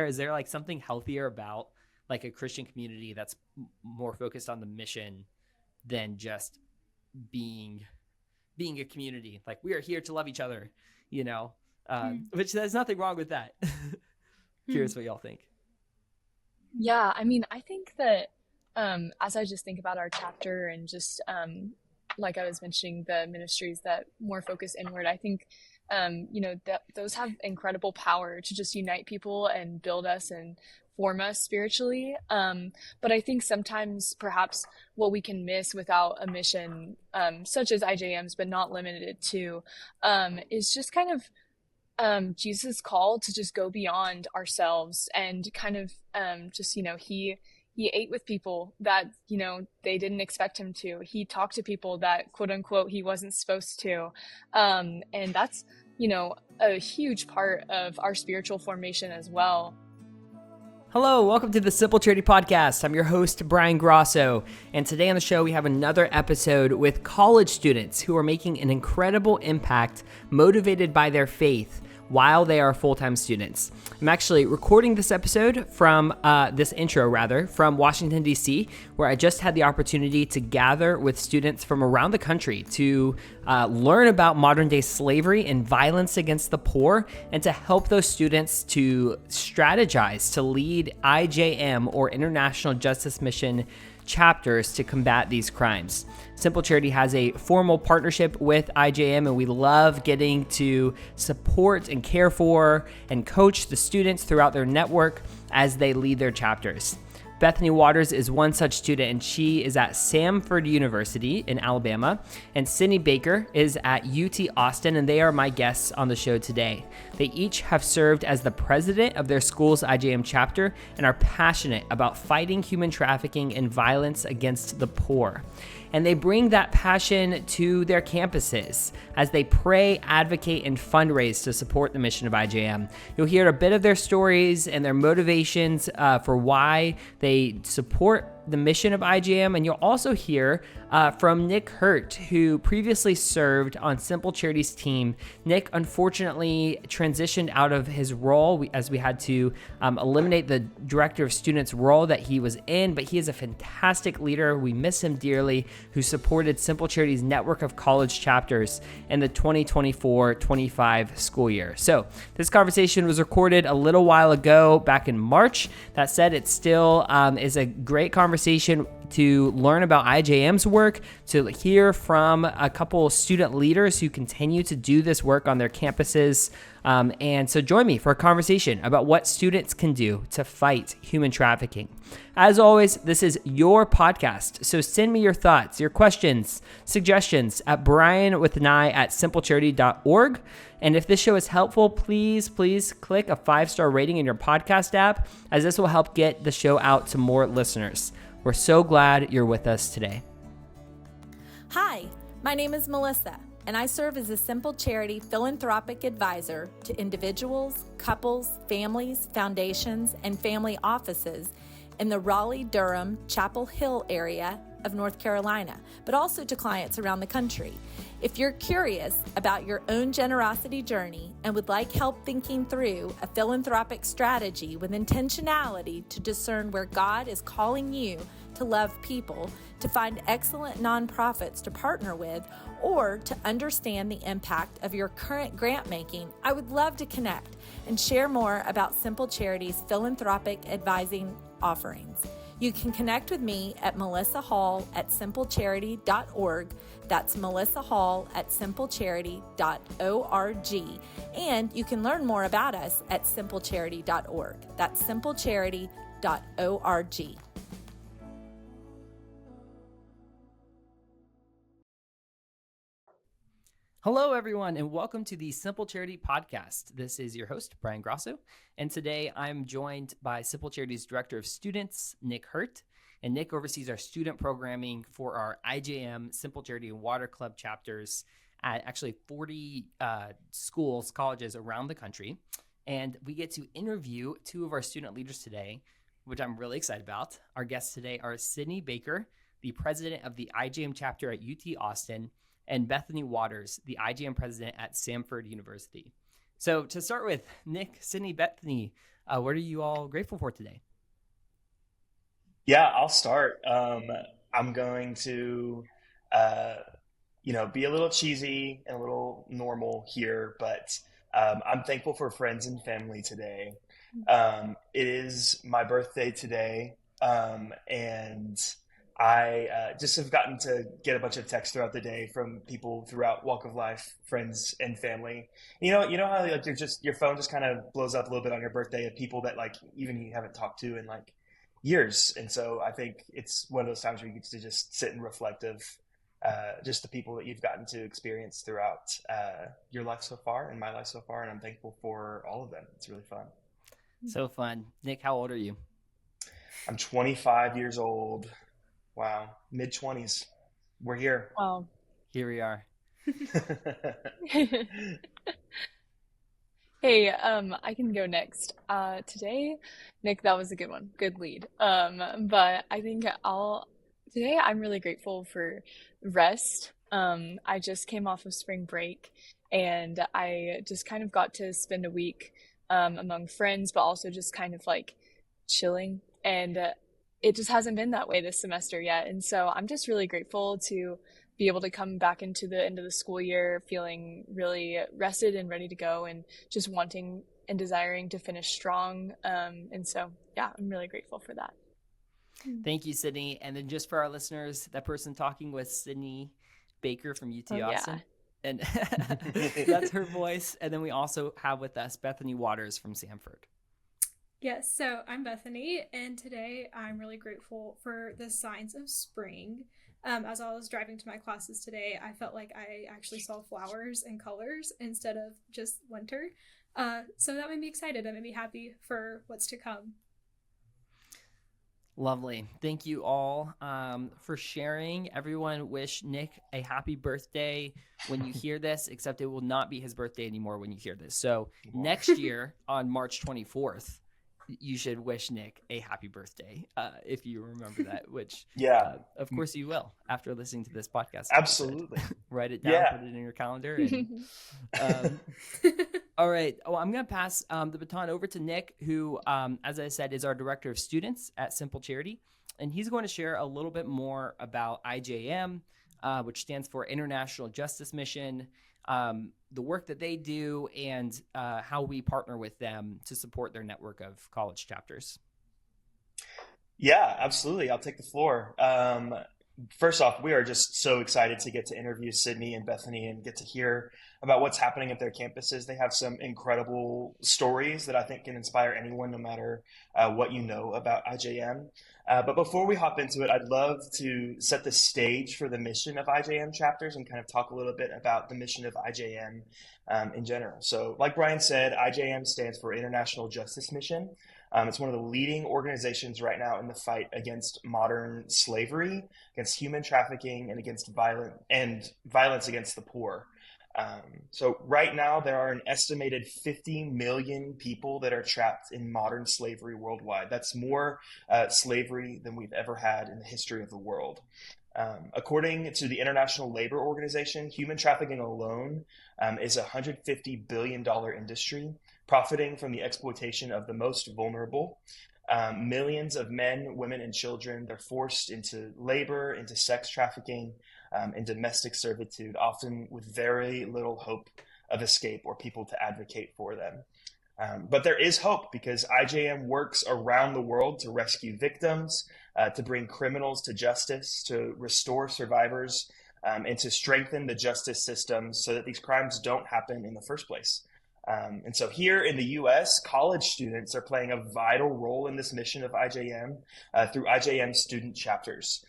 Is there like something healthier about like a Christian community that's more focused on the mission than just being a community? Like, we are here to love each other, which there's nothing wrong with that. Curious what y'all think. Yeah, I mean, I think that as I just think about our chapter and just like I was mentioning, the ministries that more focus inward, I think that those have incredible power to just unite people and build us and form us spiritually. But I think sometimes perhaps what we can miss without a mission, such as IJM's, but not limited to, is just kind of Jesus' call to just go beyond ourselves and kind of he ate with people that they didn't expect him to. He talked to people that quote unquote he wasn't supposed to, and that's a huge part of our spiritual formation as well. Hello, welcome to the Simple Charity Podcast. I'm your host, Brian Grasso, and today on the show we have another episode with college students who are making an incredible impact motivated by their faith while they are full-time students. I'm actually recording this episode from from Washington, D.C., where I just had the opportunity to gather with students from around the country to learn about modern-day slavery and violence against the poor, and to help those students to strategize to lead IJM, or International Justice Mission, chapters to combat these crimes. Simple Charity has a formal partnership with IJM, and we love getting to support and care for and coach the students throughout their network as they lead their chapters. Bethany Waters is one such student, and she is at Samford University in Alabama, and Sydney Baker is at UT Austin, and they are my guests on the show today. They each have served as the president of their school's IJM chapter and are passionate about fighting human trafficking and violence against the poor. And they bring that passion to their campuses as they pray, advocate, and fundraise to support the mission of IJM. You'll hear a bit of their stories and their motivations for why they support the mission of IJM, and you'll also hear from Nick Hurt, who previously served on Simple Charity's team. Nick unfortunately transitioned out of his role as we had to eliminate the director of students role that he was in, but he is a fantastic leader. We miss him dearly, who supported Simple Charity's network of college chapters in the 2024-25 school year. So this conversation was recorded a little while ago, back in March. That said, it still is a great conversation to learn about IJM's work, to hear from a couple student leaders who continue to do this work on their campuses. And so join me for a conversation about what students can do to fight human trafficking. As always, this is your podcast, so send me your thoughts, your questions, suggestions at brianwithanI@simplecharity.org. And if this show is helpful, please click a 5-star rating in your podcast app, as this will help get the show out to more listeners. We're so glad you're with us today. Hi, my name is Melissa, and I serve as a Simple Charity philanthropic advisor to individuals, couples, families, foundations, and family offices in the Raleigh-Durham, Chapel Hill area of North Carolina, but also to clients around the country. If you're curious about your own generosity journey and would like help thinking through a philanthropic strategy with intentionality to discern where God is calling you to love people, to find excellent nonprofits to partner with, or to understand the impact of your current grant making, I would love to connect and share more about Simple Charity's philanthropic advising offerings. You can connect with me at melissahall@simplecharity.org. That's melissahall@simplecharity.org. And you can learn more about us at simplecharity.org. That's simplecharity.org. Hello, everyone, and welcome to the Simple Charity Podcast. This is your host, Brian Grasso, and today I'm joined by Simple Charity's Director of Students, Nick Hurt, and Nick oversees our student programming for our IJM, Simple Charity, and Water Club chapters at actually 40 schools, colleges around the country, and we get to interview two of our student leaders today, which I'm really excited about. Our guests today are Sydney Baker, the president of the IJM chapter at UT Austin, and Bethany Waters, the IJM president at Samford University. So to start with, Nick, Sydney, Bethany, What are you all grateful for today? Yeah, I'll start. I'm going to, uh, be a little cheesy and a little normal here, but I'm thankful for friends and family today. It is my birthday today, and I just have gotten to get a bunch of texts throughout the day from people throughout walk of life, friends and family. You know how like your phone just kind of blows up a little bit on your birthday of people that like even you haven't talked to in like years, and so I think it's one of those times where you get to just sit and reflect of just the people that you've gotten to experience throughout your life so far and my life so far, and I'm thankful for all of them. It's really fun. So fun. Nick, how old are you? I'm 25 years old. Wow, mid 20s. We're here. Wow. Here we are. Hey, I can go next. Today, Nick, that was a good one. Good lead. But I think today I'm really grateful for rest. I just came off of spring break and I just kind of got to spend a week, among friends, but also just kind of like chilling. And it just hasn't been that way this semester yet. And so I'm just really grateful to be able to come back into the end of the school year feeling really rested and ready to go and just wanting and desiring to finish strong. And so, yeah, I'm really grateful for that. Thank you, Sydney. And then just for our listeners, that person talking was Sydney Baker from UT Austin. Yeah. And that's her voice. And then we also have with us Bethany Waters from Samford. Yes, so I'm Bethany, and today I'm really grateful for the signs of spring. As I was driving to my classes today, I felt like I actually saw flowers and colors instead of just winter. So that made me excited. That made me happy for what's to come. Lovely. Thank you all for sharing. Everyone wish Nick a happy birthday when you hear this, except it will not be his birthday anymore when you hear this. So next year on March 24th, you should wish Nick a happy birthday if you remember that, which of course you will after listening to this podcast. Absolutely. Write it down, put it in your calendar. And, all right. Oh, I'm going to pass the baton over to Nick, who, as I said, is our director of students at Simple Charity. And he's going to share a little bit more about IJM, which stands for International Justice Mission, the work that they do, and how we partner with them to support their network of college chapters. Yeah, absolutely. I'll take the floor. First off, we are just so excited to get to interview Sydney and Bethany and get to hear about what's happening at their campuses. They have some incredible stories that I think can inspire anyone, no matter what you know about IJM. But before we hop into it, I'd love to set the stage for the mission of IJM chapters and kind of talk a little bit about the mission of IJM in general. So like Brian said, IJM stands for International Justice Mission. It's one of the leading organizations right now in the fight against modern slavery, against human trafficking, and against violence against the poor. So right now, there are an estimated 50 million people that are trapped in modern slavery worldwide. That's more slavery than we've ever had in the history of the world. According to the International Labor Organization, human trafficking alone is a $150 billion industry, profiting from the exploitation of the most vulnerable. Millions of men, women, and children, they're forced into labor, into sex trafficking, and domestic servitude, often with very little hope of escape or people to advocate for them. But there is hope, because IJM works around the world to rescue victims, to bring criminals to justice, to restore survivors, and to strengthen the justice system so that these crimes don't happen in the first place. And so here in the U.S., college students are playing a vital role in this mission of IJM through IJM student chapters.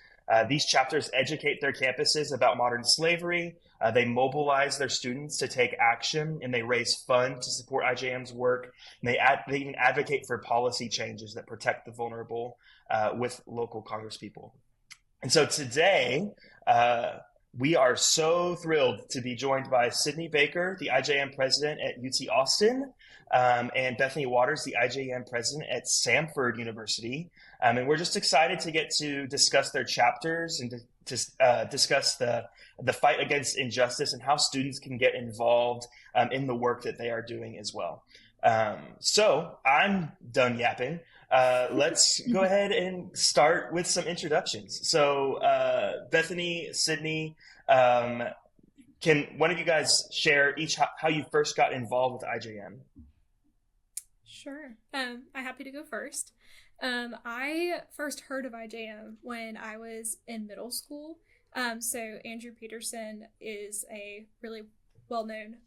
These chapters educate their campuses about modern slavery. They mobilize their students to take action, and they raise funds to support IJM's work. And they even advocate for policy changes that protect the vulnerable with local congresspeople. And so today, we are so thrilled to be joined by Sydney Baker, the IJM president at UT Austin, and Bethany Waters, the IJM president at Samford University. And we're just excited to get to discuss their chapters and to discuss the fight against injustice and how students can get involved in the work that they are doing as well. So I'm done yapping. Let's go ahead and start with some introductions. So, Bethany, Sydney, can one of you guys share each how you first got involved with IJM? Sure. I'm happy to go first. I first heard of IJM when I was in middle school. So Andrew Peterson is a really well-known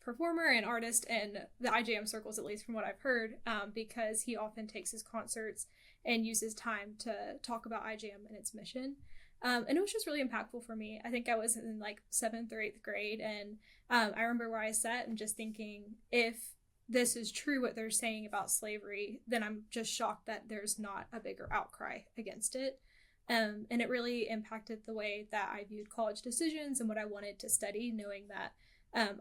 performer and artist in the IJM circles, at least from what I've heard, because he often takes his concerts and uses time to talk about IJM and its mission. And it was just really impactful for me. I think I was in like 7th or 8th grade, and I remember where I sat and just thinking, if this is true what they're saying about slavery, then I'm just shocked that there's not a bigger outcry against it. And it really impacted the way that I viewed college decisions and what I wanted to study, knowing that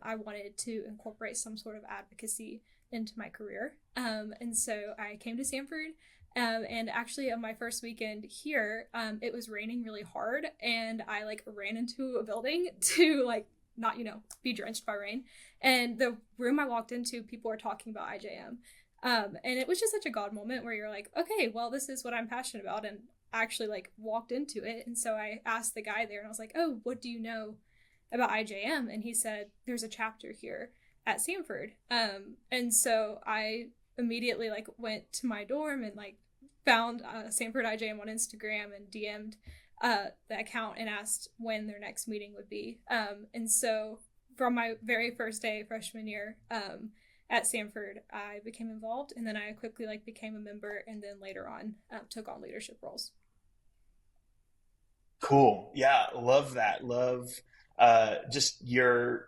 I wanted to incorporate some sort of advocacy into my career. And so I came to Samford, and actually on my first weekend here, it was raining really hard, and I like ran into a building to like not, be drenched by rain. And the room I walked into, people were talking about IJM. And it was just such a God moment where you're like, okay, well, this is what I'm passionate about. And I actually like walked into it. And so I asked the guy there and I was like, oh, what do you know about IJM? And he said, there's a chapter here at Samford. And so I immediately like went to my dorm and like found Samford IJM on Instagram and DM'd the account and asked when their next meeting would be. And so from my very first day freshman year at Samford, I became involved, and then I quickly like became a member, and then later on took on leadership roles. Cool. Yeah, love that. Love just your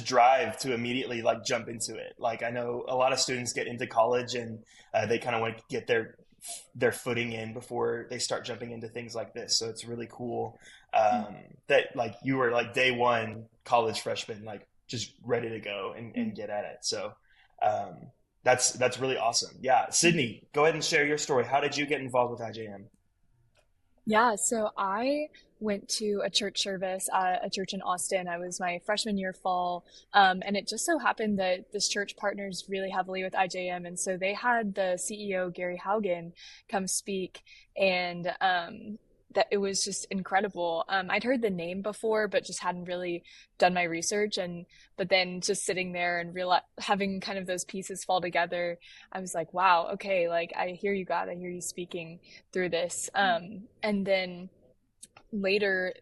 drive to immediately like jump into it. Like I know a lot of students get into college and they kind of want to get their footing in before they start jumping into things like this. So it's really cool that like you were like day one college freshman, like just ready to go and get at it. So that's really awesome. Yeah. Sydney, go ahead and share your story. How did you get involved with IJM? Yeah, so I went to a church service at a church in Austin. I was my freshman year fall, and it just so happened that this church partners really heavily with IJM, and so they had the CEO Gary Haugen come speak, and that it was just incredible. I'd heard the name before, but just hadn't really done my research, but then just sitting there and having kind of those pieces fall together, I was like, wow, okay, like I hear you, God, I hear you speaking through this. And then later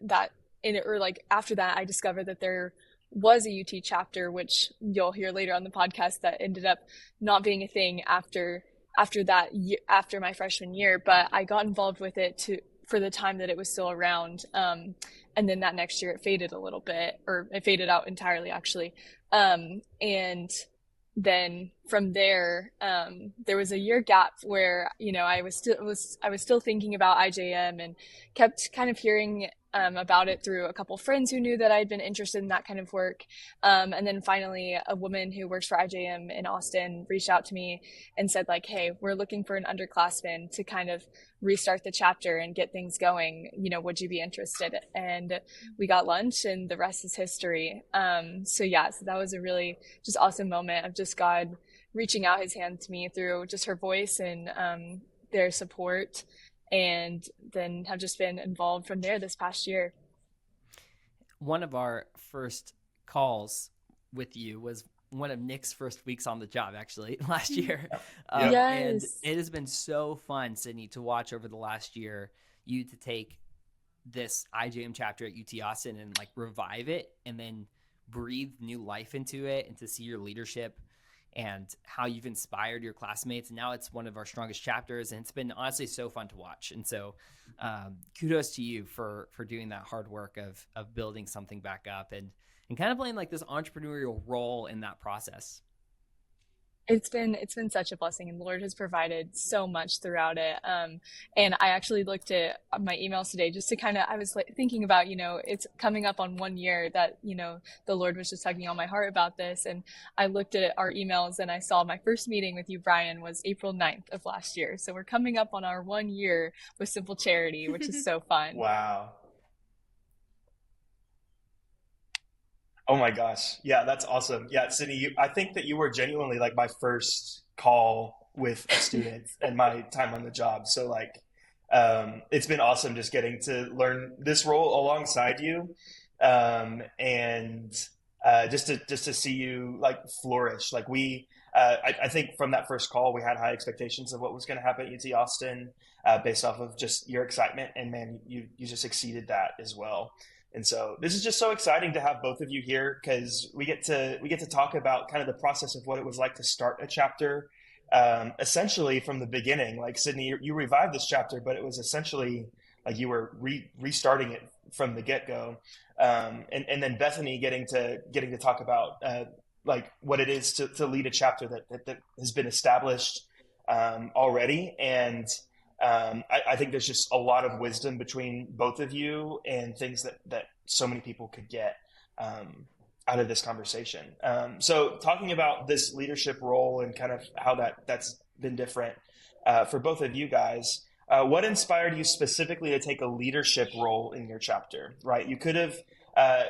after that, I discovered that there was a UT chapter, which you'll hear later on the podcast, that ended up not being a thing after my freshman year, but I got involved with it for the time that it was still around. And then that next year it faded a little bit, or it faded out entirely actually. And then from there, there was a year gap where, I was still thinking about IJM and kept kind of hearing about it through a couple friends who knew that I'd been interested in that kind of work. And then finally, a woman who works for IJM in Austin reached out to me and said like, hey, we're looking for an underclassman to kind of restart the chapter and get things going. Would you be interested? And we got lunch, and the rest is history. So that was a really just awesome moment of just God reaching out his hand to me through just her voice and their support, and then have just been involved from there this past year. One of our first calls with you was one of Nick's first weeks on the job, actually, last year. Yes. And it has been so fun, Sydney, to watch over the last year, you to take this IJM chapter at UT Austin and like revive it and then breathe new life into it, and to see your leadership and how you've inspired your classmates. And now it's one of our strongest chapters, and it's been honestly so fun to watch. And so kudos to you for doing that hard work of building something back up and kind of playing like this entrepreneurial role in that process. It's been such a blessing, and the Lord has provided so much throughout it. And I actually looked at my emails today just to I was like thinking about, it's coming up on 1 year that, the Lord was just tugging on my heart about this. And I looked at our emails and I saw my first meeting with you, Brian, was April 9th of last year. So we're coming up on our 1 year with Simple Charity, which is so fun. Wow. Oh my gosh. Yeah, that's awesome. Yeah, Sydney, I think that you were genuinely like my first call with a student and my time on the job. So like it's been awesome just getting to learn this role alongside you. And just to see you like flourish. Like I think from that first call we had high expectations of what was going to happen at UT Austin, based off of just your excitement, and man, you just exceeded that as well. And so this is just so exciting to have both of you here because we get to talk about kind of the process of what it was like to start a chapter, essentially from the beginning. Like Sydney, you revived this chapter, but it was essentially like you were restarting it from the get go. And then Bethany getting to talk about like what it is to lead a chapter that has been established already. And I think there's just a lot of wisdom between both of you and things that so many people could get out of this conversation. So talking about this leadership role and kind of how that's been different for both of you guys, what inspired you specifically to take a leadership role in your chapter, right? You could have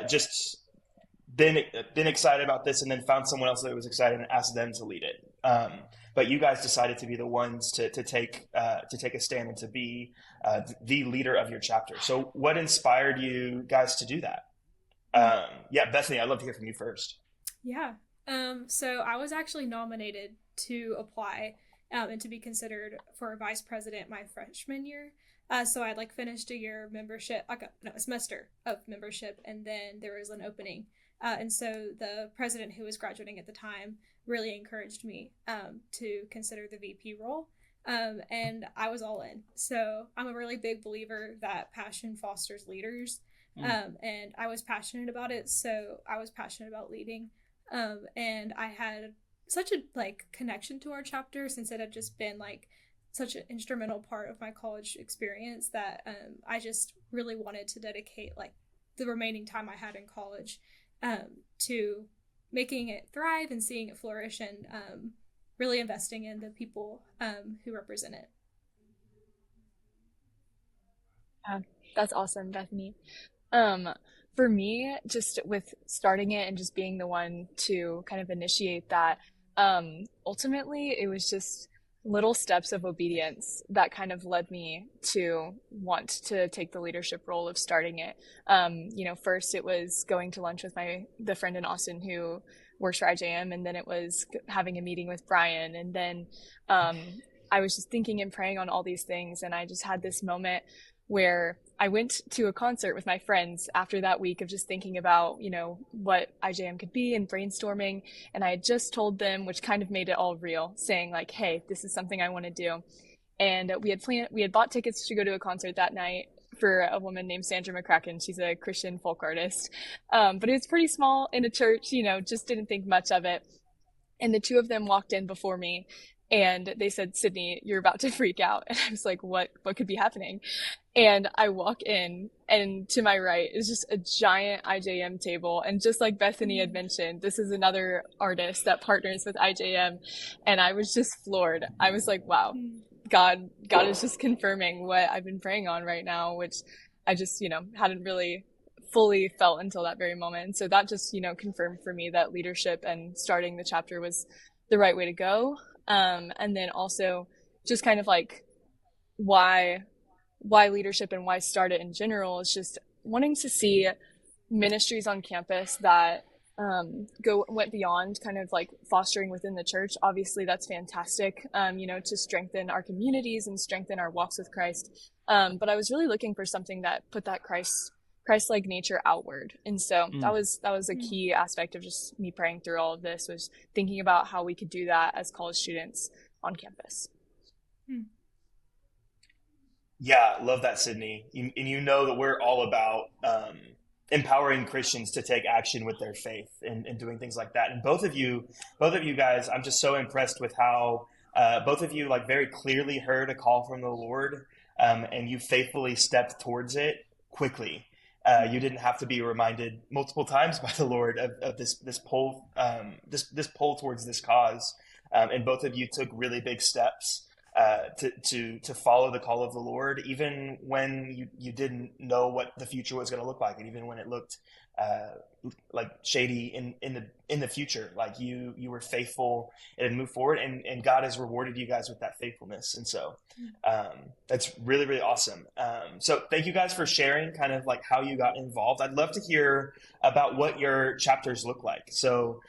just been excited about this and then found someone else that was excited and asked them to lead it. But you guys decided to be the ones to take a stand and to be the leader of your chapter. So what inspired you guys to do that? Yeah, Bethany, I'd love to hear from you first. Yeah. So I was actually nominated to apply and to be considered for vice president my freshman year. So I'd like finished a year of membership, a semester of membership, and then there was an opening. And so the president who was graduating at the time really encouraged me to consider the VP role. And I was all in. So I'm a really big believer that passion fosters leaders. And I was passionate about it. So I was passionate about leading. And I had such a like connection to our chapter since it had just been like such an instrumental part of my college experience that I just really wanted to dedicate like the remaining time I had in college to making it thrive and seeing it flourish and really investing in the people who represent it. That's awesome, Bethany. For me, just with starting it and just being the one to kind of initiate that, ultimately it was just little steps of obedience that kind of led me to want to take the leadership role of starting it. First it was going to lunch with the friend in Austin who works for IJM, and then it was having a meeting with Brian, and then I was just thinking and praying on all these things, and I just had this moment where I went to a concert with my friends after that week of just thinking about, what IJM could be and brainstorming. And I had just told them, which kind of made it all real, saying like, hey, this is something I want to do. And we had bought tickets to go to a concert that night for a woman named Sandra McCracken. She's a Christian folk artist. But it was pretty small in a church, just didn't think much of it. And the two of them walked in before me and they said, Sydney, you're about to freak out. And I was like, what could be happening? And I walk in, and to my right is just a giant IJM table. And just like Bethany had mentioned, this is another artist that partners with IJM. And I was just floored. I was like, wow, God is just confirming what I've been praying on right now, which I just, hadn't really fully felt until that very moment. And so that just, confirmed for me that leadership and starting the chapter was the right way to go. And then also just kind of like why leadership and why start it in general is just wanting to see ministries on campus that went beyond kind of like fostering within the church. Obviously that's fantastic, to strengthen our communities and strengthen our walks with Christ. But I was really looking for something that put that Christ-like nature outward. And so that was a key aspect of just me praying through all of this, was thinking about how we could do that as college students on campus. Yeah, love that, Sydney. And you know that we're all about empowering Christians to take action with their faith and doing things like that. And both of you guys, I'm just so impressed with how both of you like very clearly heard a call from the Lord, and you faithfully stepped towards it quickly. You didn't have to be reminded multiple times by the Lord of this pull towards this cause, and both of you took really big steps to follow the call of the Lord, even when you didn't know what the future was going to look like, and even when it looked like shady in the future. Like you were faithful and moved forward, and God has rewarded you guys with that faithfulness. And so that's really, really awesome. So thank you guys for sharing kind of like how you got involved. I'd love to hear about what your chapters look like. So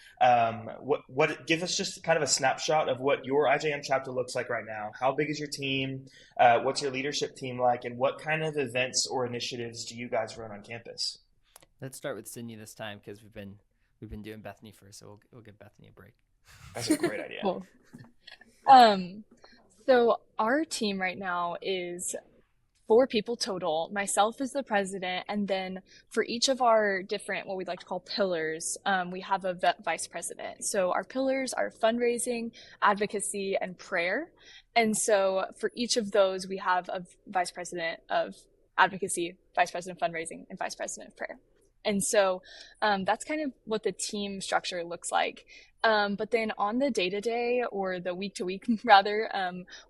what give us just kind of a snapshot of what your IJM chapter looks like right now. How big is your team? What's your leadership team like? And what kind of events or initiatives do you guys run on campus? Let's start with Sydney this time because we've been doing Bethany first, so we'll give Bethany a break. That's a great idea. Cool. So our team right now is 4 people total. Myself is the president, and then for each of our different, what we'd like to call pillars, we have a vice president. So our pillars are fundraising, advocacy, and prayer. And so for each of those, we have a vice president of advocacy, vice president of fundraising, and vice president of prayer. And so that's kind of what the team structure looks like. But then on the day-to-day, or the week-to-week rather,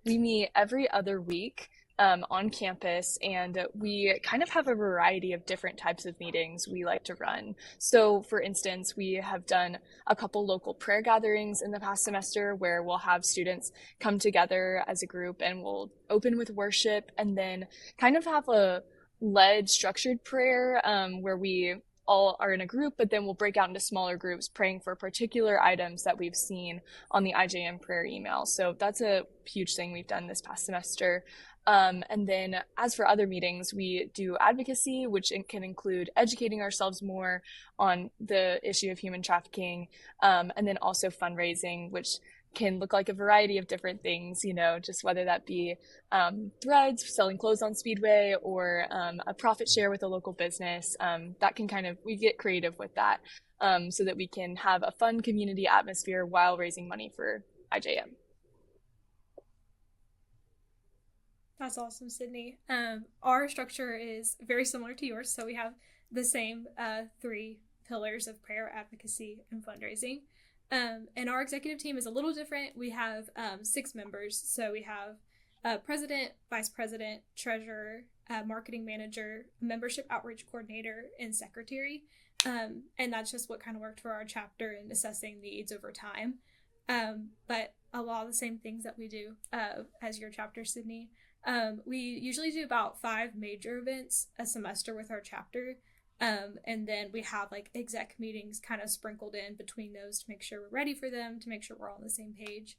we meet every other week on campus, and we kind of have a variety of different types of meetings we like to run. So for instance, we have done a couple local prayer gatherings in the past semester where we'll have students come together as a group and we'll open with worship and then kind of have a led structured prayer where we all are in a group, but then we'll break out into smaller groups praying for particular items that we've seen on the IJM prayer email. So that's a huge thing we've done this past semester. And then as for other meetings, we do advocacy, which can include educating ourselves more on the issue of human trafficking, and then also fundraising, which can look like a variety of different things, just whether that be threads, selling clothes on Speedway, or a profit share with a local business. That can we get creative with that so that we can have a fun community atmosphere while raising money for IJM. That's awesome, Sydney. Our structure is very similar to yours. So we have the same 3 pillars of prayer, advocacy, and fundraising. And our executive team is a little different. We have 6 members. So we have president, vice president, treasurer, marketing manager, membership outreach coordinator, and secretary. And that's just what kind of worked for our chapter in assessing needs over time. But a lot of the same things that we do as your chapter, Sydney. We usually do about 5 major events a semester with our chapter. And then we have like exec meetings kind of sprinkled in between those to make sure we're ready for them, to make sure we're all on the same page.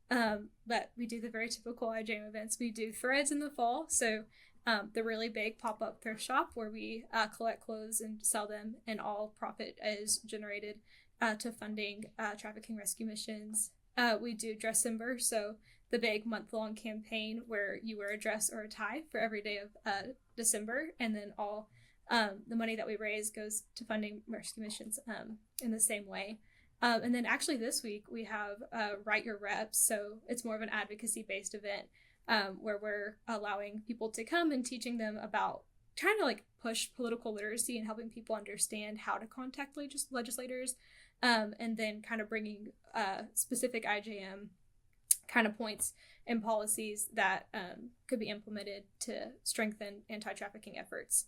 But we do the very typical IJM events. We do threads in the fall. So the really big pop-up thrift shop where we collect clothes and sell them, and all profit is generated to funding trafficking rescue missions. We do Dressember, so the big month-long campaign where you wear a dress or a tie for every day of December, and then all the money that we raise goes to funding rescue missions in the same way. And then actually this week we have Write Your Reps, so it's more of an advocacy-based event where we're allowing people to come and teaching them about trying to like push political literacy and helping people understand how to contact legislators, and then kind of bringing specific IJM kind of points and policies that could be implemented to strengthen anti-trafficking efforts,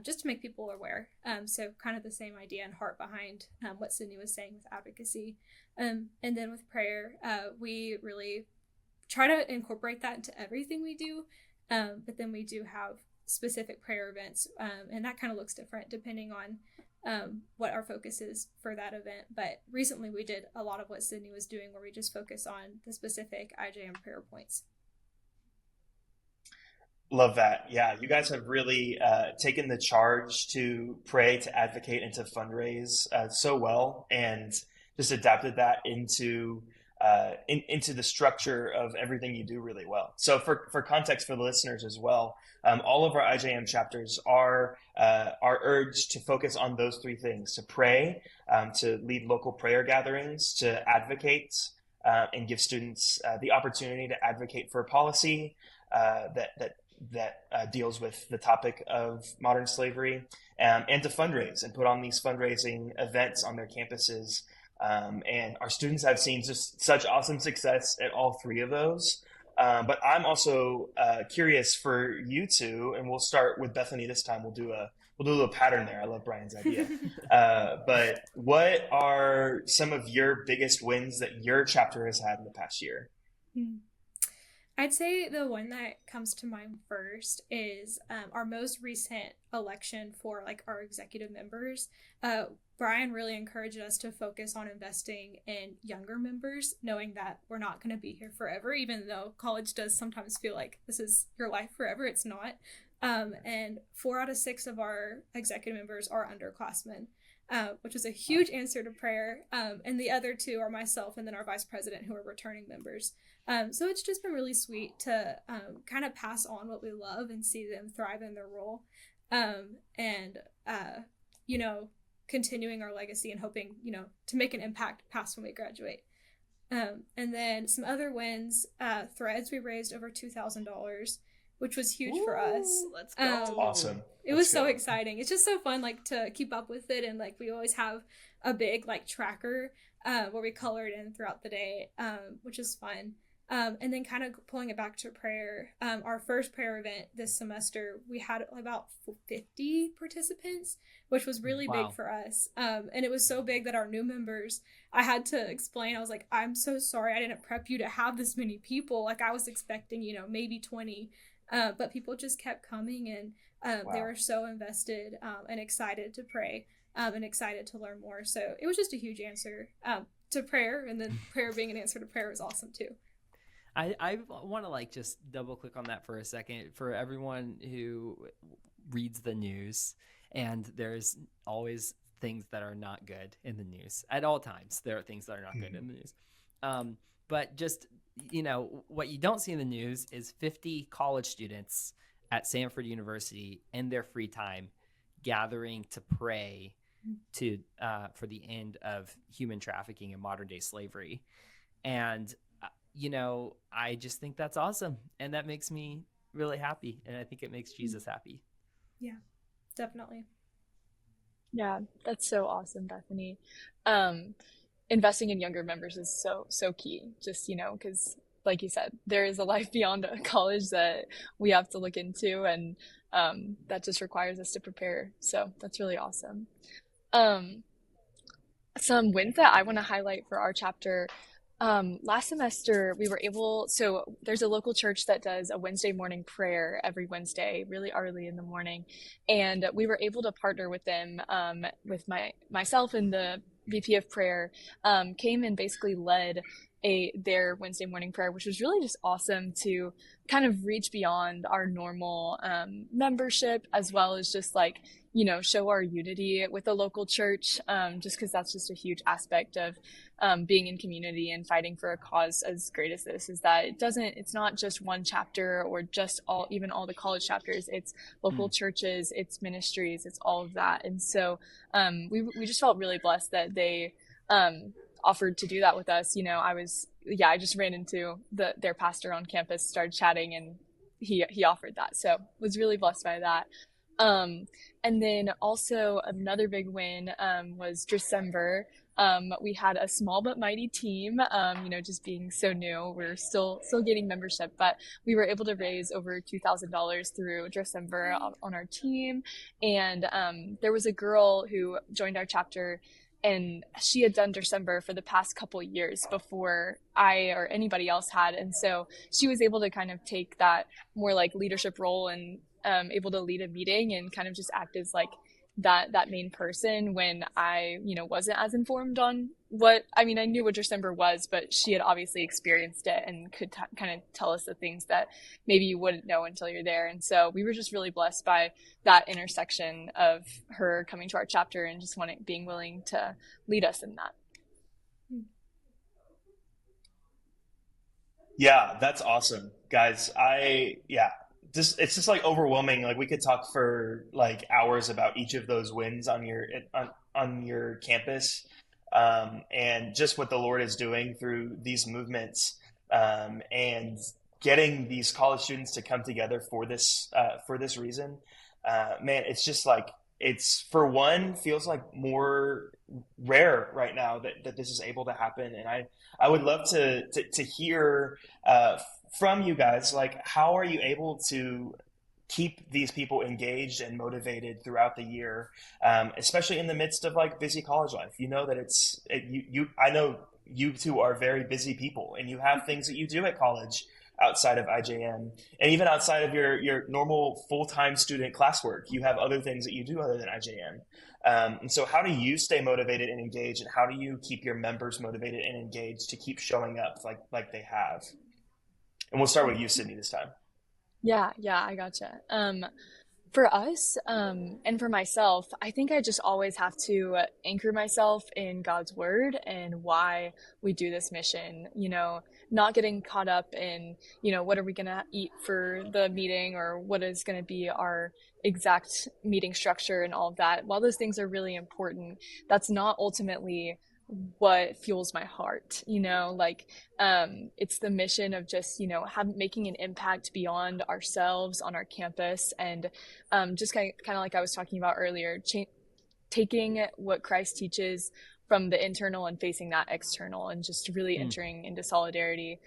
just to make people aware. So kind of the same idea and heart behind what Sydney was saying with advocacy. And then with prayer, we really try to incorporate that into everything we do, but then we do have specific prayer events, and that kind of looks different depending on what our focus is for that event. But recently we did a lot of what Sydney was doing, where we just focus on the specific IJM prayer points. Love that. Yeah, you guys have really taken the charge to pray, to advocate, and to fundraise so well, and just adapted that into the structure of everything you do really well. So for context for the listeners as well, all of our IJM chapters are urged to focus on those 3 things: to pray, to lead local prayer gatherings, to advocate, and give students the opportunity to advocate for policy that deals with the topic of modern slavery, and to fundraise and put on these fundraising events on their campuses. And our students have seen just such awesome success at all 3 of those. But I'm also curious for you two, and we'll start with Bethany this time. We'll we'll do a little pattern there. I love Brian's idea. But what are some of your biggest wins that your chapter has had in the past year? I'd say the one that comes to mind first is our most recent election for like our executive members. Brian really encouraged us to focus on investing in younger members, knowing that we're not going to be here forever, even though college does sometimes feel like this is your life forever. It's not. And 4 out of 6 of our executive members are underclassmen, which was a huge answer to prayer. And the other 2 are myself and then our vice president, who are returning members. So it's just been really sweet to kind of pass on what we love and see them thrive in their role. And continuing our legacy and hoping, to make an impact past when we graduate. And then some other wins, Threads, we raised over $2,000, which was huge for us. Let's go. That's awesome. It was so exciting. It's just so fun, like, to keep up with it. And like, we always have a big like tracker where we color it in throughout the day, which is fun. And then kind of pulling it back to prayer, our first prayer event this semester, we had about 50 participants, which was really big for us. And it was so big that our new members, I had to explain, I was like, I'm so sorry, I didn't prep you to have this many people. Like, I was expecting, maybe 20, but people just kept coming, and they were so invested and excited to pray and excited to learn more. So it was just a huge answer to prayer, and then prayer being an answer to prayer was awesome too. I want to just double click on that for a second. For everyone who reads the news, and there's always things that are not good in the news. At all times, there are things that are not good in the news. But just, what you don't see in the news is 50 college students at Samford University in their free time gathering to pray for the end of human trafficking and modern day slavery. And I just think that's awesome. And that makes me really happy. And I think it makes Jesus happy. Yeah, definitely. Yeah, that's so awesome, Bethany. Investing in younger members is so key, just, because like you said, there is a life beyond college that we have to look into, and that just requires us to prepare. So that's really awesome. Some wins that I want to highlight for our chapter. Last semester we were so there's a local church that does a Wednesday morning prayer every Wednesday, really early in the morning. And we were able to partner with them, with myself and the VP of prayer, came and basically led their Wednesday morning prayer, which was really just awesome to kind of reach beyond our normal, membership, as well as just show our unity with the local church, just because that's just a huge aspect of being in community and fighting for a cause as great as this, is that it's not just one chapter or just all the college chapters. It's local churches, it's ministries, it's all of that. And so we just felt really blessed that they offered to do that with us. I just ran into their pastor on campus, started chatting, and he offered that. So was really blessed by that. And then also another big win was December. We had a small but mighty team, just being so new. We're still getting membership, but we were able to raise over $2,000 through December on our team. And there was a girl who joined our chapter, and she had done December for the past couple years before I or anybody else had. And so she was able to kind of take that more leadership role and able to lead a meeting and kind of just act as that main person when I, wasn't as informed on I knew what December was, but she had obviously experienced it and could kind of tell us the things that maybe you wouldn't know until you're there. And so we were just really blessed by that intersection of her coming to our chapter and just being willing to lead us in that. Yeah, that's awesome, guys. It's just overwhelming. We could talk for hours about each of those wins on your campus, and just what the Lord is doing through these movements, and getting these college students to come together for this reason. Man, it's just it's, for one, feels more rare right now that this is able to happen. And I would love to hear from you guys, how are you able to keep these people engaged and motivated throughout the year, especially in the midst of like busy college life. You know that I know you two are very busy people, and you have things that you do at college outside of IJM, and even outside of your normal full-time student classwork. You have other things that you do other than IJM. And so how do you stay motivated and engaged, and how do you keep your members motivated and engaged to keep showing up like they have? And we'll start with you, Sydney, this time. Yeah, I gotcha. For us, and for myself, I think I just always have to anchor myself in God's word and why we do this mission, not getting caught up in, what are we going to eat for the meeting, or what is going to be our exact meeting structure and all of that. While those things are really important, that's not ultimately what fuels my heart. It's the mission of just making an impact beyond ourselves on our campus, and just kind of like I was talking about earlier, taking what Christ teaches from the internal and facing that external, and just really entering into solidarity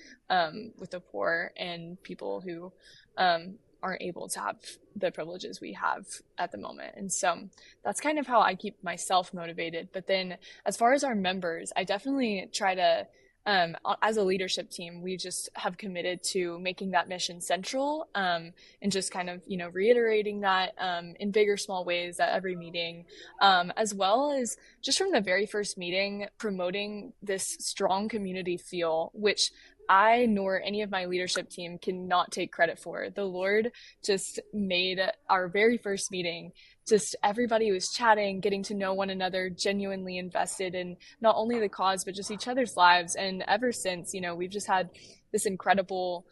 with the poor and people who aren't able to have the privileges we have at the moment. And so that's kind of how I keep myself motivated. But then as far as our members, I definitely try to, as a leadership team, we just have committed to making that mission central, and just kind of, reiterating that in big or small ways at every meeting, as well as just from the very first meeting, promoting this strong community feel, which I nor any of my leadership team cannot take credit for. The Lord just made our very first meeting, just everybody was chatting, getting to know one another, genuinely invested in not only the cause, but just each other's lives. And ever since, we've just had this incredible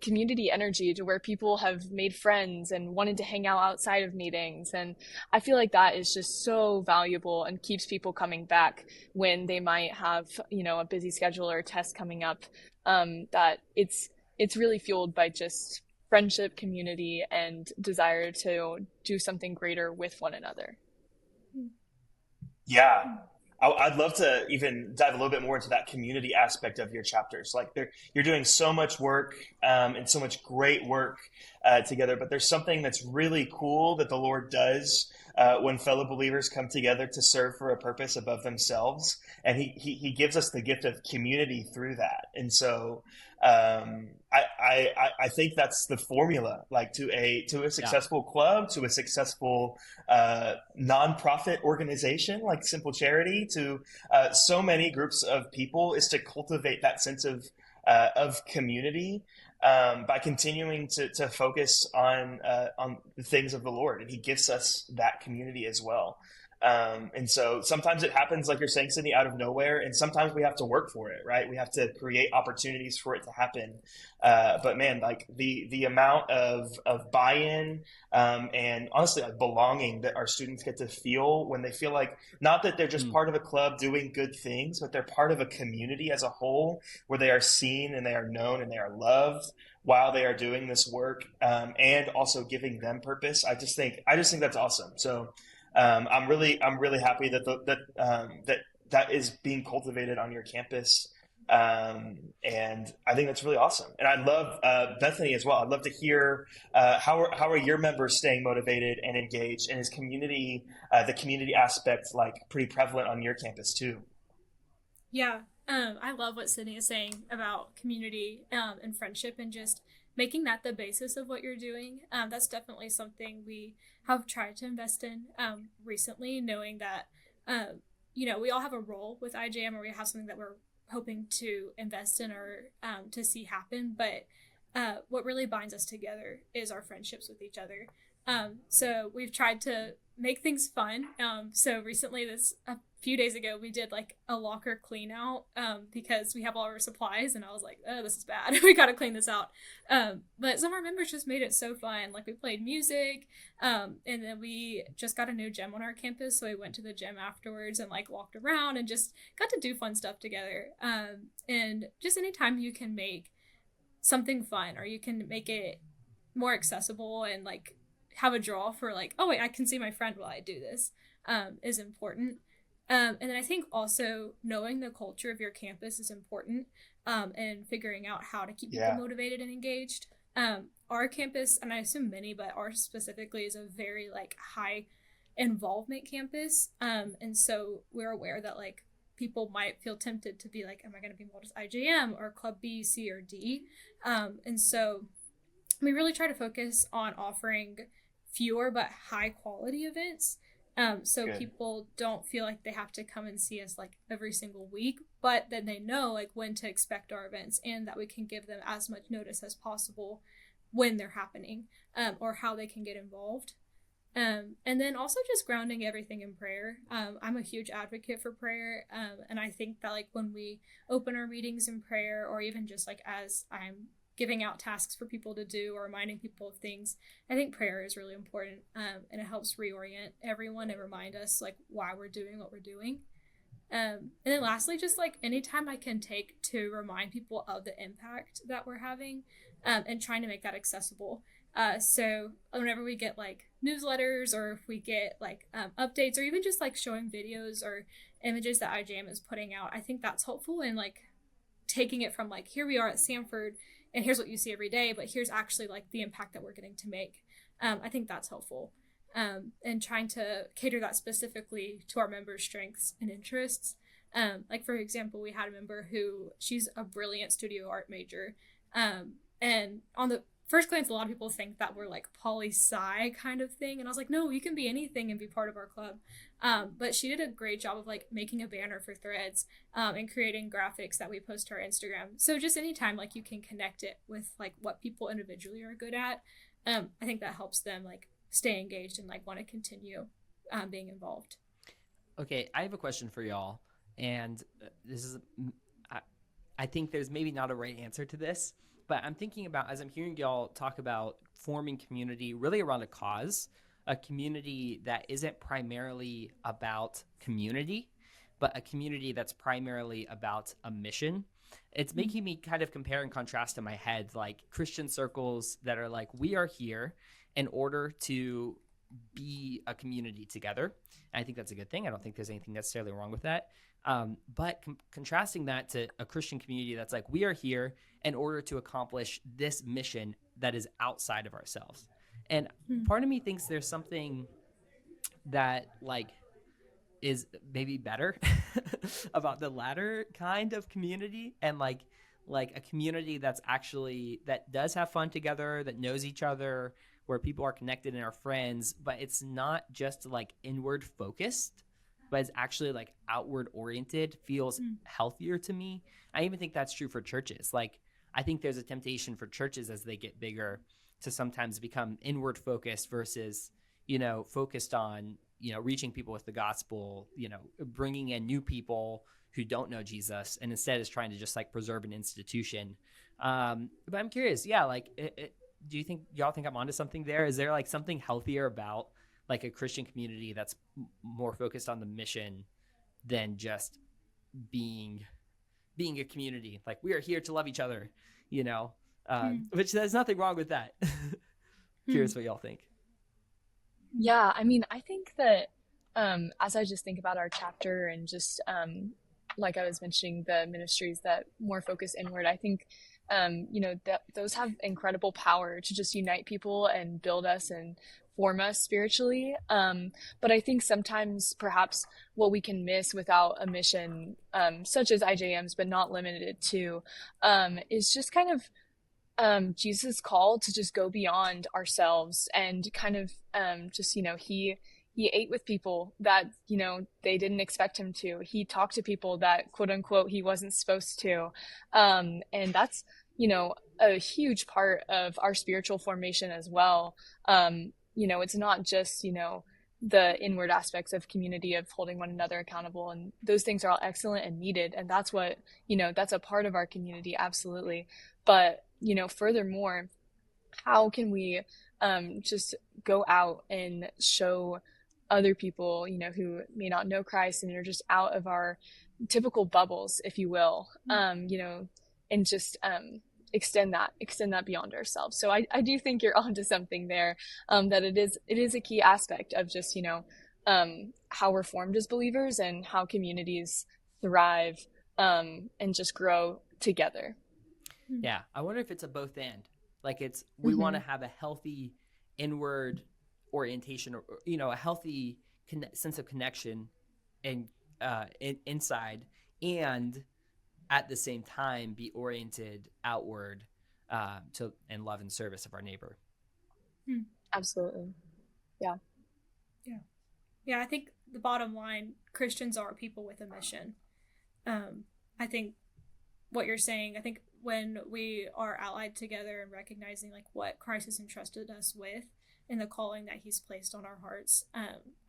community energy to where people have made friends and wanted to hang out outside of meetings. And I feel like that is just so valuable and keeps people coming back when they might have, a busy schedule or a test coming up, that it's really fueled by just friendship, community, and desire to do something greater with one another. Yeah. I'd love to even dive a little bit more into that community aspect of your chapters. Like you're doing so much work, and so much great work together, but there's something that's really cool that the Lord does when fellow believers come together to serve for a purpose above themselves. And he gives us the gift of community through that. And so I think that's the formula, like to a successful club, to a successful nonprofit organization like Simple Charity, to so many groups of people, is to cultivate that sense of community by continuing to focus on the things of the Lord, and He gives us that community as well. And so sometimes it happens, like you're saying, Sydney, out of nowhere, and sometimes we have to work for it, right? We have to create opportunities for it to happen. But man, like the amount of buy-in, and honestly, like belonging that our students get to feel when they feel like not that they're just part of a club doing good things, but they're part of a community as a whole, where they are seen and they are known and they are loved while they are doing this work, and also giving them purpose. I just think that's awesome. So I'm really happy that is being cultivated on your campus, and I think that's really awesome. And I'd love Bethany as well. I'd love to hear how are your members staying motivated and engaged, and is community the community aspect like pretty prevalent on your campus too? Yeah, I love what Sydney is saying about community and friendship, and just making that the basis of what you're doing. That's definitely something we have tried to invest in recently, knowing that, we all have a role with IJM, or we have something that we're hoping to invest in or to see happen. But what really binds us together is our friendships with each other. So we've tried to make things fun. So recently, a few days ago, we did like a locker clean out because we have all our supplies, and I was like, oh, this is bad. We got to clean this out. But some of our members just made it so fun. Like we played music, and then we just got a new gym on our campus. So we went to the gym afterwards and like walked around and just got to do fun stuff together. And just anytime you can make something fun, or you can make it more accessible and like have a draw for like, oh wait, I can see my friend while I do this, is important. And then I think also knowing the culture of your campus is important, and figuring out how to keep people motivated and engaged. Our campus, and I assume many, but ours specifically, is a very like high involvement campus. And so we're aware that like people might feel tempted to be like, am I going to be involved as IJM or Club B, C, or D? And so we really try to focus on offering fewer but high quality events. So Good. people don't feel like they have to come and see us like every single week, but then they know like when to expect our events and that we can give them as much notice as possible when they're happening, or how they can get involved. And then also just grounding everything in prayer. I'm a huge advocate for prayer. And I think that like when we open our meetings in prayer, or even just like as I'm giving out tasks for people to do or reminding people of things, I think prayer is really important. And it helps reorient everyone and remind us like why we're doing what we're doing. And then lastly, just like anytime I can take to remind people of the impact that we're having, and trying to make that accessible. So whenever we get like newsletters, or if we get like updates, or even just like showing videos or images that IJM is putting out, I think that's helpful in like taking it from like, here we are at Samford and here's what you see every day, but here's actually like the impact that we're getting to make. I think that's helpful. And trying to cater that specifically to our members' strengths and interests. Like for example, we had a member who, she's a brilliant studio art major. And on the first glance, a lot of people think that we're like poli-sci kind of thing. And I was like, no, you can be anything and be part of our club. But she did a great job of like making a banner for Threads, and creating graphics that we post to our Instagram. So just anytime like you can connect it with like what people individually are good at, I think that helps them like stay engaged and like want to continue being involved. Okay, I have a question for y'all. And this is, I think there's maybe not a right answer to this, but I'm thinking about, as I'm hearing y'all talk about forming community really around a cause, a community that isn't primarily about community, but a community that's primarily about a mission. It's making me kind of compare and contrast in my head, like Christian circles that are like, we are here in order to be a community together. And I think that's a good thing. I don't think there's anything necessarily wrong with that. But contrasting that to a Christian community that's like, we are here in order to accomplish this mission that is outside of ourselves. And part of me thinks there's something that like is maybe better about the latter kind of community, and like a community that's actually, that does have fun together, that knows each other, where people are connected and are friends, but it's not just like inward focused, but it's actually like outward oriented, feels healthier to me. I even think that's true for churches. Like, I think there's a temptation for churches as they get bigger to sometimes become inward focused versus, focused on, reaching people with the gospel, bringing in new people who don't know Jesus, and instead is trying to just like preserve an institution. But I'm curious, do you think y'all think I'm onto something there? Is there like something healthier about like a Christian community that's more focused on the mission than just being a community? Like, we are here to love each other, which there's nothing wrong with that. Curious what y'all think. Yeah, I mean, I think that as I just think about our chapter and just like I was mentioning, the ministries that more focus inward, I think that those have incredible power to just unite people and build us and form us spiritually. But I think sometimes perhaps what we can miss without a mission, such as IJM's, but not limited to, is just kind of Jesus' call to just go beyond ourselves and kind of just, he ate with people that, they didn't expect him to. He talked to people that, quote unquote, he wasn't supposed to. And that's, a huge part of our spiritual formation as well. It's not just, the inward aspects of community, of holding one another accountable. And those things are all excellent and needed. And that's what, that's a part of our community. Absolutely. But, furthermore, how can we just go out and show other people, who may not know Christ and are just out of our typical bubbles, if you will, and just extend that beyond ourselves. So I do think you're onto something there, that it is a key aspect of just, how we're formed as believers and how communities thrive and just grow together. Yeah, I wonder if it's a both and. Like we want to have a healthy inward orientation, or a healthy sense of connection and inside, and at the same time be oriented outward to in love and service of our neighbor. Absolutely. Yeah. Yeah, I think the bottom line, Christians are people with a mission. I think what you're saying, I think when we are allied together and recognizing like what Christ has entrusted us with and the calling that he's placed on our hearts,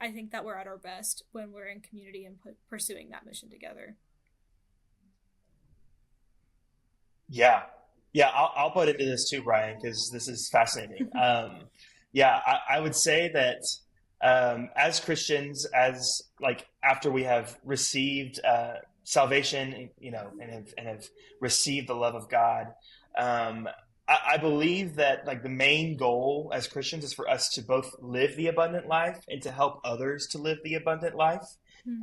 I think that we're at our best when we're in community and pursuing that mission together. Yeah. I'll put into this too, Brian, because this is fascinating. I would say that as Christians, as like after we have received salvation, and have received the love of God, I believe that like the main goal as Christians is for us to both live the abundant life and to help others to live the abundant life.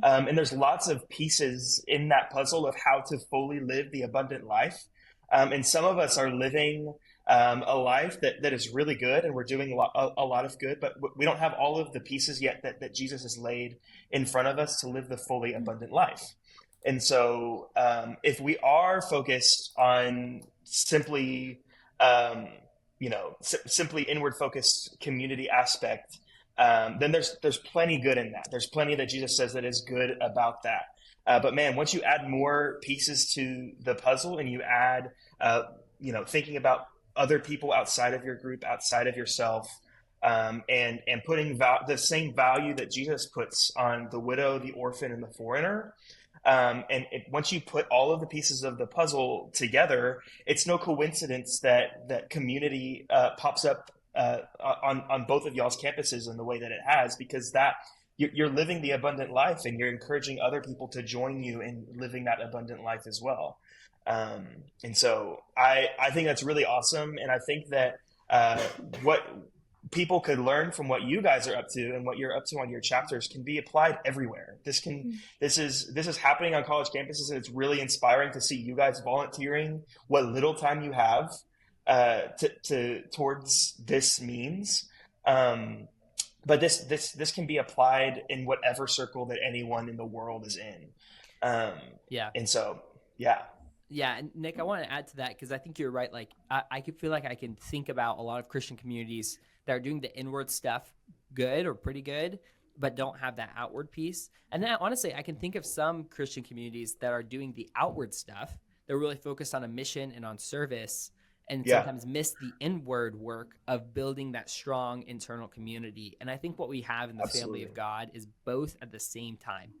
And there's lots of pieces in that puzzle of how to fully live the abundant life. And some of us are living a life that is really good, and we're doing a lot of good, but we don't have all of the pieces yet that Jesus has laid in front of us to live the fully abundant life. And so if we are focused on simply inward focused community aspect, then there's plenty good in that. There's plenty that Jesus says that is good about that. But man, once you add more pieces to the puzzle and you add, thinking about other people outside of your group, outside of yourself, and putting the same value that Jesus puts on the widow, the orphan, and the foreigner. Once you put all of the pieces of the puzzle together, it's no coincidence that community pops up on both of y'all's campuses in the way that it has, because that you're living the abundant life and you're encouraging other people to join you in living that abundant life as well. And so I think that's really awesome. And I think that what people could learn from what you guys are up to and what you're up to on your chapters can be applied everywhere. This is happening on college campuses, and it's really inspiring to see you guys volunteering what little time you have towards this means. But this can be applied in whatever circle that anyone in the world is in. And so, yeah. Yeah, and Nick, I want to add to that because I think you're right. Like, I could feel like I can think about a lot of Christian communities that are doing the inward stuff good or pretty good, but don't have that outward piece. And then honestly, I can think of some Christian communities that are doing the outward stuff. They're really focused on a mission and on service, and sometimes miss the inward work of building that strong internal community. And I think what we have in the family of God is both at the same time.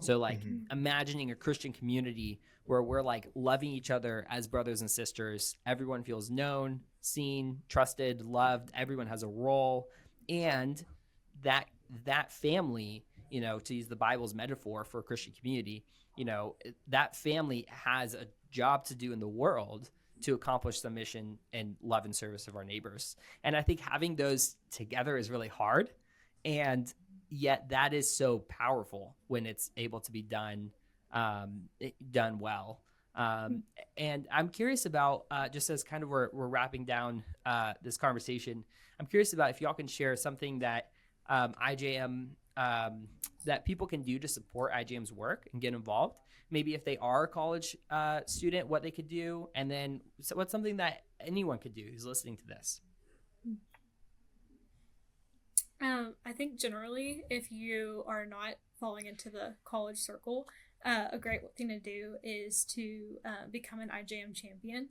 So like imagining a Christian community where we're like loving each other as brothers and sisters. Everyone feels known, seen, trusted, loved. Everyone has a role. And that family, to use the Bible's metaphor for a Christian community, that family has a job to do in the world to accomplish the mission and love and service of our neighbors. And I think having those together is really hard. And yet that is so powerful when it's able to be done well. And I'm curious about, just as kind of we're wrapping down this conversation, I'm curious about if y'all can share something that IJM, that people can do to support IJM's work and get involved. Maybe if they are a college student, what they could do, and then what's something that anyone could do who's listening to this. I think generally, if you are not falling into the college circle, a great thing to do is to become an IJM champion.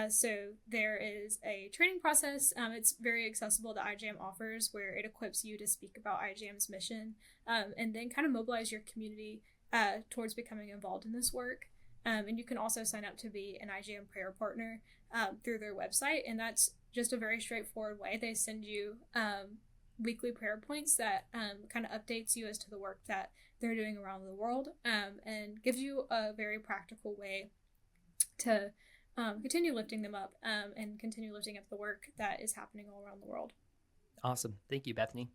So there is a training process. It's very accessible that IJM offers, where it equips you to speak about IJM's mission, and then kind of mobilize your community towards becoming involved in this work. And you can also sign up to be an IJM prayer partner through their website. And that's just a very straightforward way. They send you weekly prayer points that kind of updates you as to the work that they're doing around the world, and gives you a very practical way to continue lifting them up and continue lifting up the work that is happening all around the world. Awesome. Thank you, Bethany.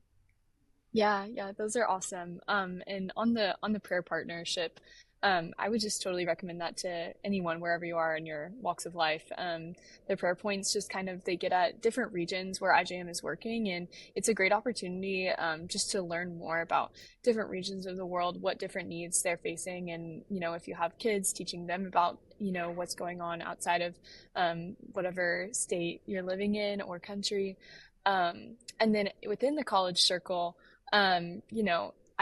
Yeah, those are awesome. And on the prayer partnership, I would just totally recommend that to anyone, wherever you are in your walks of life. The prayer points just kind of, they get at different regions where IJM is working, and it's a great opportunity just to learn more about different regions of the world, what different needs they're facing, and, if you have kids, teaching them about, what's going on outside of whatever state you're living in or country. And then within the college circle, I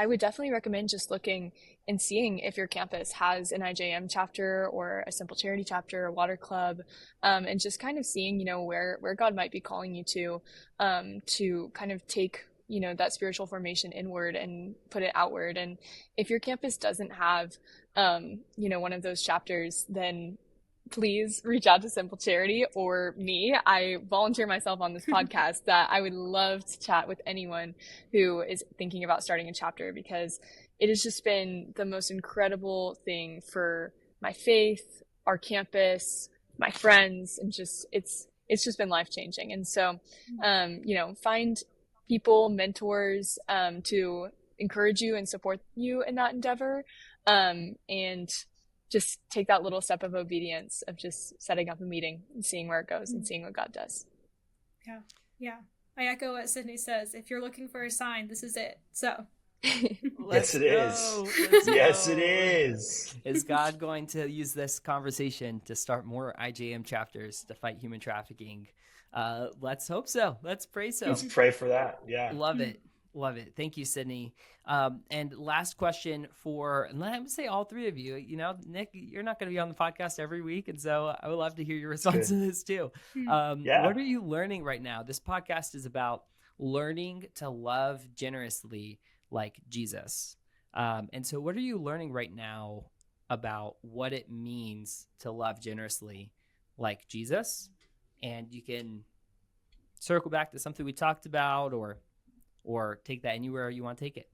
would definitely recommend just looking and seeing if your campus has an IJM chapter or a Simple Charity chapter, a water club, and just kind of seeing, where God might be calling you to kind of take, that spiritual formation inward and put it outward. And if your campus doesn't have, one of those chapters, then please reach out to Simple Charity or me. I volunteer myself on this podcast that I would love to chat with anyone who is thinking about starting a chapter, because it has just been the most incredible thing for my faith, our campus, my friends, and just it's just been life-changing. And so find people, mentors, to encourage you and support you in that endeavor, and just take that little step of obedience of just setting up a meeting and seeing where it goes and seeing what God does. Yeah. I echo what Sydney says. If you're looking for a sign, this is it. So yes, it is. Yes, it is. Is God going to use this conversation to start more IJM chapters to fight human trafficking? Let's hope so. Let's pray so. Let's pray for that. Yeah. Love it. Love it. Thank you, Sydney. And last question and let me say all three of you. Nick, you're not going to be on the podcast every week, and so I would love to hear your response to this too. What are you learning right now? This podcast is about learning to love generously like Jesus. And so what are you learning right now about what it means to love generously like Jesus? And you can circle back to something we talked about, or take that anywhere you want to take it.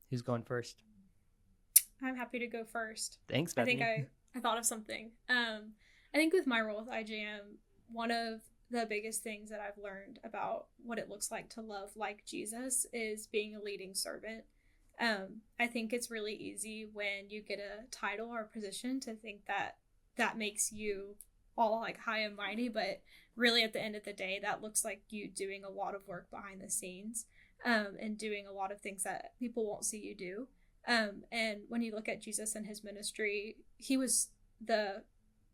Who's going first? I'm happy to go first. Thanks, Bethany. I think I thought of something. I think with my role with IJM, one of the biggest things that I've learned about what it looks like to love like Jesus is being a leading servant. I think it's really easy when you get a title or a position to think that makes you all like high and mighty, but really at the end of the day, that looks like you doing a lot of work behind the scenes, and doing a lot of things that people won't see you do. And when you look at Jesus and his ministry, he was the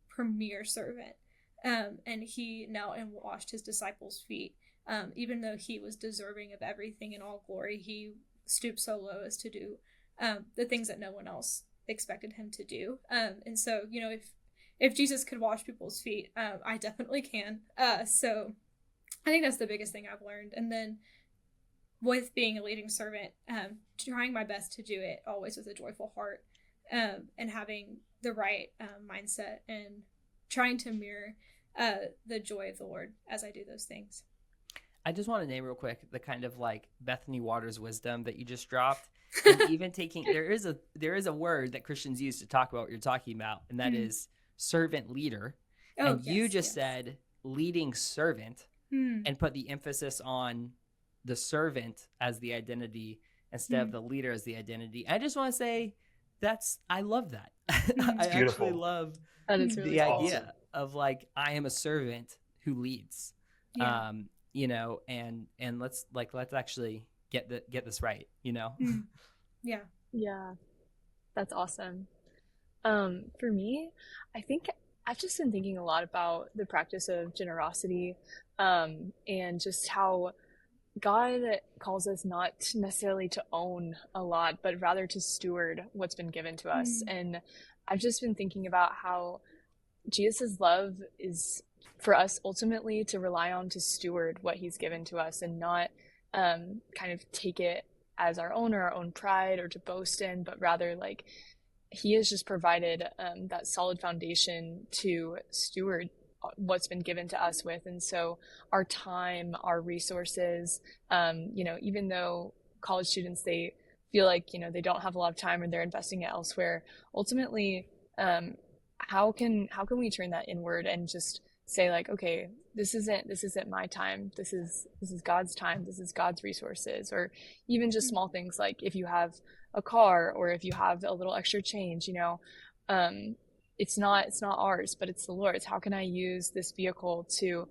premier servant, and he knelt and washed his disciples' feet. Even though he was deserving of everything in all glory, he stooped so low as to do the things that no one else expected him to do. And so, if Jesus could wash people's feet, I definitely can. So I think that's the biggest thing I've learned. And then with being a leading servant, trying my best to do it always with a joyful heart, and having the right mindset, and trying to mirror the joy of the Lord as I do those things. I just want to name real quick the kind of like Bethany Waters wisdom that you just dropped. And even taking, there is a word that Christians use to talk about what you're talking about, and that is servant leader. And you just said leading servant, and put the emphasis on the servant as the identity instead of the leader as the identity. I just want to say I love that. I actually love the idea of like, I am a servant who leads. And let's actually get this right, Yeah, that's awesome. For me, I think I've just been thinking a lot about the practice of generosity, and just how God calls us not necessarily to own a lot, but rather to steward what's been given to us. And I've just been thinking about how Jesus' love is for us ultimately to rely on, to steward what he's given to us, and not kind of take it as our own or our own pride or to boast in, but rather like he has just provided that solid foundation to steward what's been given to us with. And so our time, our resources, even though college students, they feel like, they don't have a lot of time or they're investing it elsewhere, ultimately, how can we turn that inward and just say like, okay, this isn't my time. This is God's time. This is God's resources. Or even just small things like if you have a car, or if you have a little extra change, it's not ours, but it's the Lord's. How can I use this vehicle to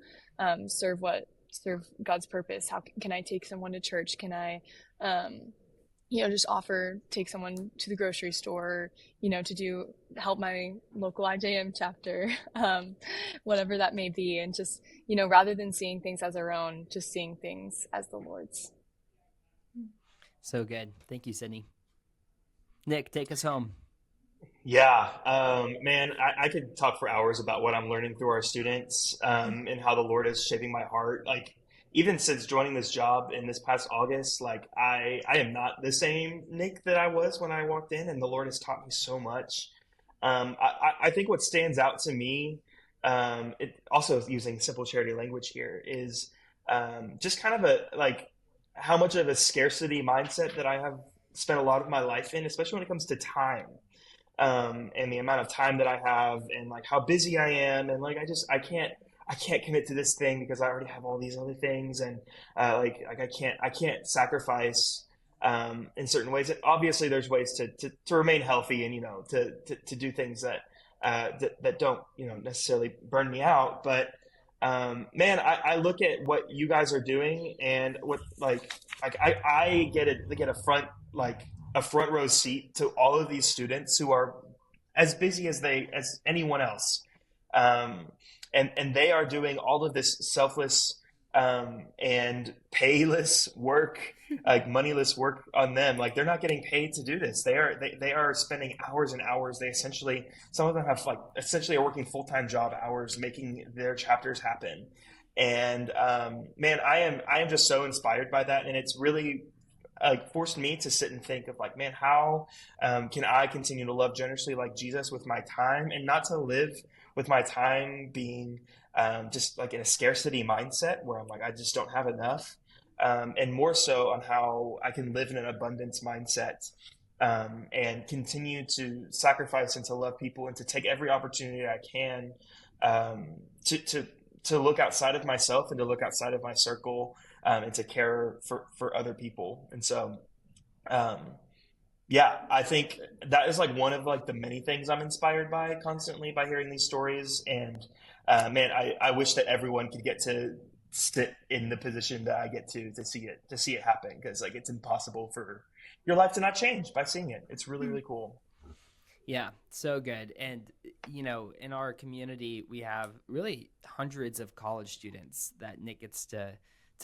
serve God's purpose? How can I take someone to church? Can I just take someone to the grocery store, to help my local IJM chapter, whatever that may be. And just, rather than seeing things as our own, just seeing things as the Lord's. So good. Thank you, Sydney. Nick, take us home. Yeah, man, I could talk for hours about what I'm learning through our students, and how the Lord is shaping my heart. Like, even since joining this job in this past August, like I am not the same Nick that I was when I walked in, and the Lord has taught me so much. I think what stands out to me, it also using simple charity language here, is just kind of how much of a scarcity mindset that I have spent a lot of my life in, especially when it comes to time. And the amount of time that I have, and like how busy I am, and like I can't commit to this thing because I already have all these other things, and I can't sacrifice in certain ways. And obviously, there's ways to remain healthy, and to do things that don't necessarily burn me out. But man, I look at what you guys are doing, and what I get a front row seat to all of these students who are as busy as anyone else. And they are doing all of this selfless and payless work, like moneyless work on them. Like, they're not getting paid to do this. They are spending hours and hours. Some of them have essentially are working full-time job hours, making their chapters happen. And man, I am just so inspired by that. And it's really forced me to sit and think of man, how can I continue to love generously like Jesus with my time, and not to live with my time being just in a scarcity mindset where I'm I just don't have enough, and more so on how I can live in an abundance mindset, and continue to sacrifice and to love people, and to take every opportunity I can to look outside of myself, and to look outside of my circle, and to care for other people. And so, yeah, I think that is one of the many things I'm inspired by constantly by hearing these stories. And man, I wish that everyone could get to sit in the position that I get to see it happen, because it's impossible for your life to not change by seeing it. It's really, really cool. Yeah, so good. And, in our community, we have really hundreds of college students that Nick gets to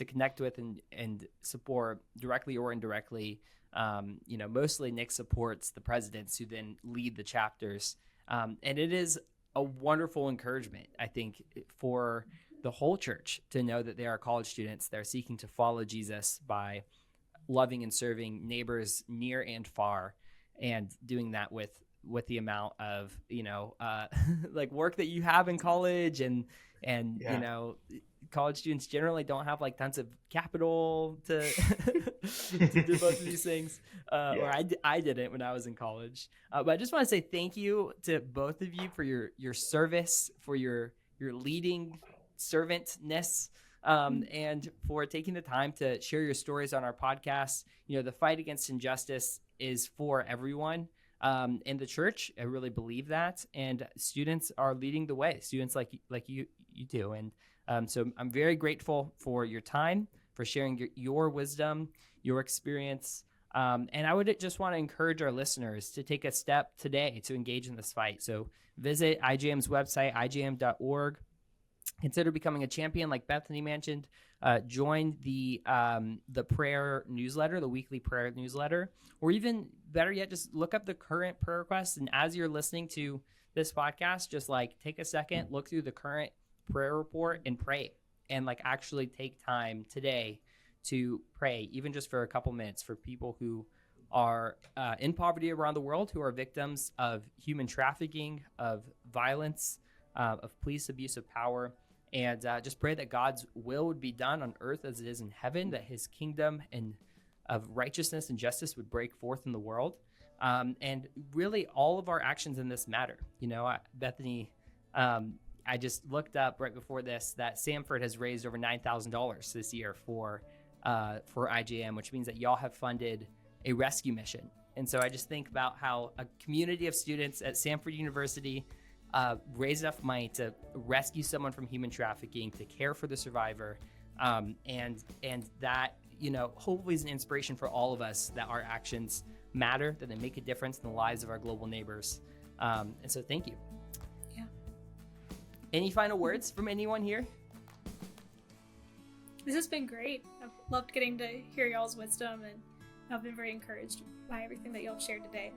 connect with and support directly or indirectly. Mostly Nick supports the presidents who then lead the chapters. And it is a wonderful encouragement, I think, for the whole church to know that there are college students that are seeking to follow Jesus by loving and serving neighbors near and far, and doing that with the amount of, work that you have in college, and yeah. College students generally don't have tons of capital to to do both of these things, yeah. Or I didn't when I was in college. But I just want to say thank you to both of you for your service, for your leading servantness, and for taking the time to share your stories on our podcast. The fight against injustice is for everyone. In the church, I really believe that, and students are leading the way. Students like you do, and so I'm very grateful for your time, for sharing your wisdom, your experience, and I would just want to encourage our listeners to take a step today to engage in this fight. So visit IJM's website, ijm.org. Consider becoming a champion, like Bethany mentioned. Join the prayer newsletter, the weekly prayer newsletter, or even better yet, just look up the current prayer requests. And as you're listening to this podcast, just take a second, look through the current prayer report and pray, and actually take time today to pray, even just for a couple minutes, for people who are in poverty around the world, who are victims of human trafficking, of violence, of police abuse of power. And just pray that God's will would be done on earth as it is in heaven, that his kingdom and of righteousness and justice would break forth in the world. And really, all of our actions in this matter. Bethany, I just looked up right before this that Samford has raised over $9,000 this year for IJM, which means that y'all have funded a rescue mission And so I just think about how a community of students at Samford University raised enough money to rescue someone from human trafficking, to care for the survivor, and that, hopefully is an inspiration for all of us, that our actions matter, that they make a difference in the lives of our global neighbors. And so thank you. Yeah. Any final words from anyone here? This has been great. I've loved getting to hear y'all's wisdom, and I've been very encouraged by everything that y'all shared today.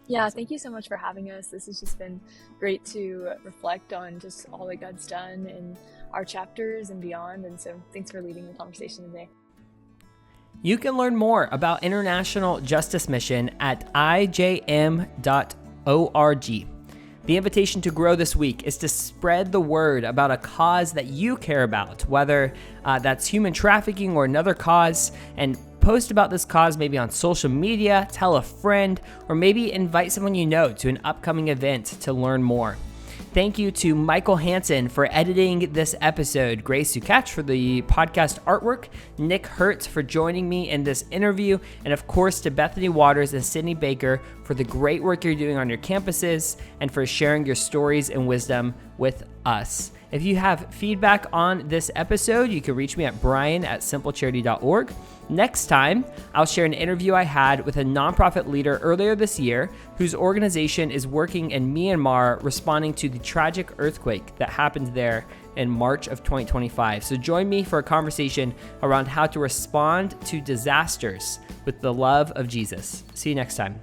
Yeah, thank you so much for having us. This has just been great to reflect on just all that God's done in our chapters and beyond. And so thanks for leading the conversation today. You can learn more about International Justice Mission at ijm.org. The invitation to grow this week is to spread the word about a cause that you care about, whether that's human trafficking or another cause, and post about this cause maybe on social media, tell a friend, or maybe invite someone you know to an upcoming event to learn more. Thank you to Michael Hansen for editing this episode, Grace Sukach for the podcast artwork, Nick Hertz for joining me in this interview, and of course to Bethany Waters and Sydney Baker for the great work you're doing on your campuses and for sharing your stories and wisdom with us. If you have feedback on this episode, you can reach me at brian@simplecharity.org. Next time, I'll share an interview I had with a nonprofit leader earlier this year whose organization is working in Myanmar responding to the tragic earthquake that happened there in March of 2025. So join me for a conversation around how to respond to disasters with the love of Jesus. See you next time.